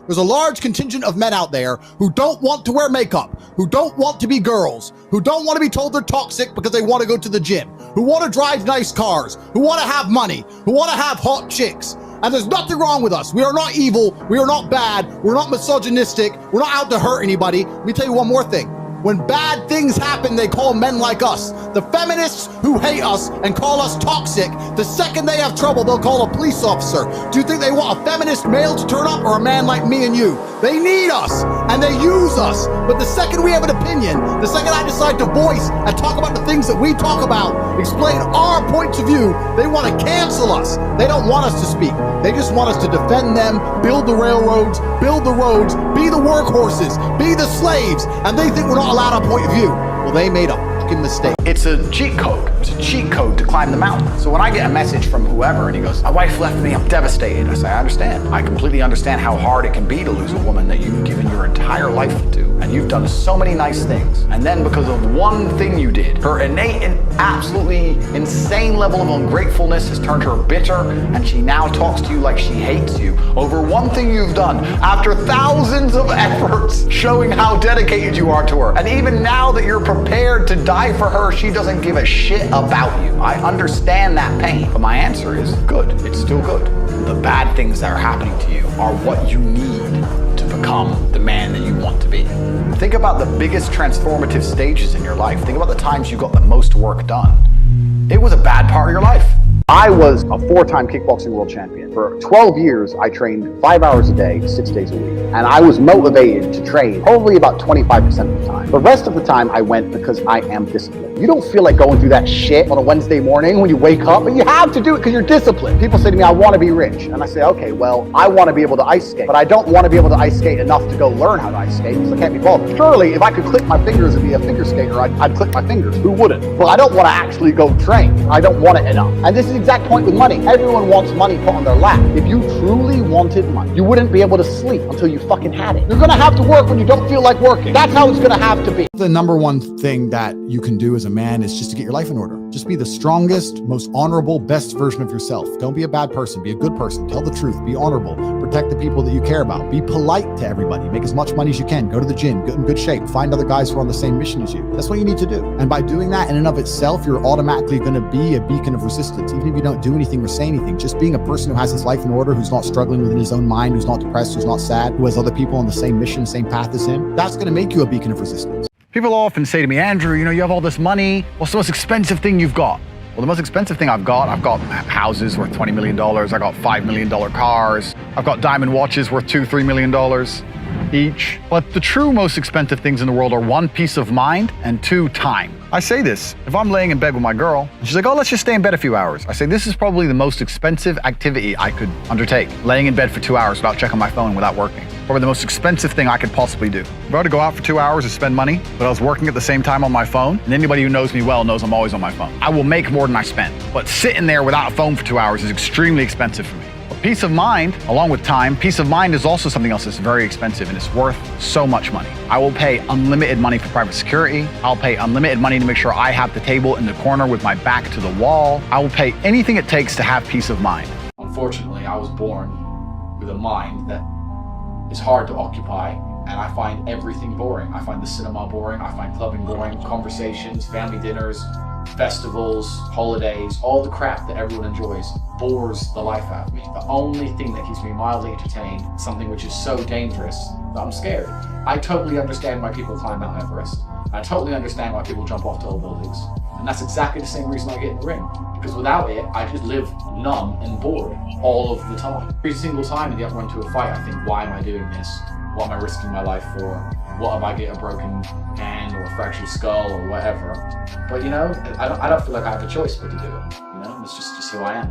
There's a large contingent of men out there who don't want to wear makeup, who don't want to be girls, who don't want to be told they're toxic because they want to go to the gym, who want to drive nice cars, who want to have money, who want to have hot chicks. And there's nothing wrong with us. We are not evil. We are not bad. We're not misogynistic. We're not out to hurt anybody. Let me tell you one more thing. When bad things happen, they call men like us, the feminists who hate us and call us toxic, the second they have trouble, they'll call a police officer. Do you think they want a feminist male to turn up or a man like me and you? They need us and they use us. But the second we have an opinion, the second I decide to voice and talk about the things that we talk about, explain our points of view, they want to cancel us. They don't want us to speak. They just want us to defend them, build the railroads, build the roads, be the workhorses, be the slaves, and they think we're not allowed a point of view. Well, they made a fucking mistake. It's a cheat code. It's a cheat code to climb the mountain. So when I get a message from whoever and he goes, my wife left me, I'm devastated. I say, I understand. I completely understand how hard it can be to lose a woman that you've given your entire life to. And you've done so many nice things. And then because of one thing you did, her innate and absolutely insane level of ungratefulness has turned her bitter, and she now talks to you like she hates you over one thing you've done after thousands of efforts showing how dedicated you are to her. And even now that you're prepared to die for her, she doesn't give a shit about you. I understand that pain, but my answer is good. It's still good. The bad things that are happening to you are what you need to become the man that you want to be. Think about the biggest transformative stages in your life. Think about the times you got the most work done. It was a bad part of your life. I was a 4-time kickboxing world champion. For 12 years, I trained 5 hours a day, 6 days a week. And I was motivated to train probably about 25% of the time. The rest of the time I went because I am disciplined. You don't feel like going through that shit on a Wednesday morning when you wake up, but you have to do it because you're disciplined. People say to me, I want to be rich. And I say, okay, well, I want to be able to ice skate, but I don't want to be able to ice skate enough to go learn how to ice skate because I can't be bothered. Surely, if I could click my fingers and be a figure skater, I'd click my fingers. Who wouldn't? But I don't want to actually go train. I don't want it enough. And this is the exact point with money. Everyone wants money put on their lap. If you truly wanted money, you wouldn't be able to sleep until you fucking had it. You're going to have to work when you don't feel like working. That's how it's going to have to be. The number one thing that you can do as a man is just to get your life in order. Just be the strongest, most honorable, best version of yourself. Don't be a bad person. Be a good person. Tell the truth. Be honorable. Protect the people that you care about. Be polite to everybody. Make as much money as you can. Go to the gym. Get in good shape. Find other guys who are on the same mission as you. That's what you need to do. And by doing that in and of itself, you're automatically going to be a beacon of resistance. Even if you don't do anything or say anything, just being a person who has his life in order, who's not struggling within his own mind, who's not depressed, who's not sad, who has other people on the same mission, same path as him, that's going to make you a beacon of resistance. People often say to me, Andrew, you have all this money. What's the most expensive thing you've got? Well, the most expensive thing I've got houses worth $20 million. I got $5 million cars. I've got diamond watches worth $2-3 million each. But the true most expensive things in the world are 1, peace of mind, and 2, time. I say this, if I'm laying in bed with my girl, and she's like, oh, let's just stay in bed a few hours. I say, this is probably the most expensive activity I could undertake. Laying in bed for 2 hours without checking my phone without working. Probably the most expensive thing I could possibly do. If I were to go out for 2 hours and spend money, but I was working at the same time on my phone, and anybody who knows me well knows I'm always on my phone, I will make more than I spend. But sitting there without a phone for 2 hours is extremely expensive for me. But peace of mind, along with time, peace of mind is also something else that's very expensive and it's worth so much money. I will pay unlimited money for private security. I'll pay unlimited money to make sure I have the table in the corner with my back to the wall. I will pay anything it takes to have peace of mind. Unfortunately, I was born with a mind that is hard to occupy, and I find everything boring. I find the cinema boring, I find clubbing boring, conversations, family dinners, festivals, holidays, all the crap that everyone enjoys bores the life out of me. The only thing that keeps me mildly entertained, something which is so dangerous that I'm scared. I totally understand why people climb Mount Everest. I totally understand why people jump off tall buildings. And that's exactly the same reason I get in the ring. Because without it, I just live numb and bored all of the time. Every single time in the run to a fight, I think, why am I doing this? What am I risking my life for? What if I get a broken hand or a fractured skull or whatever? But I don't feel like I have a choice but to do it. It's just who I am.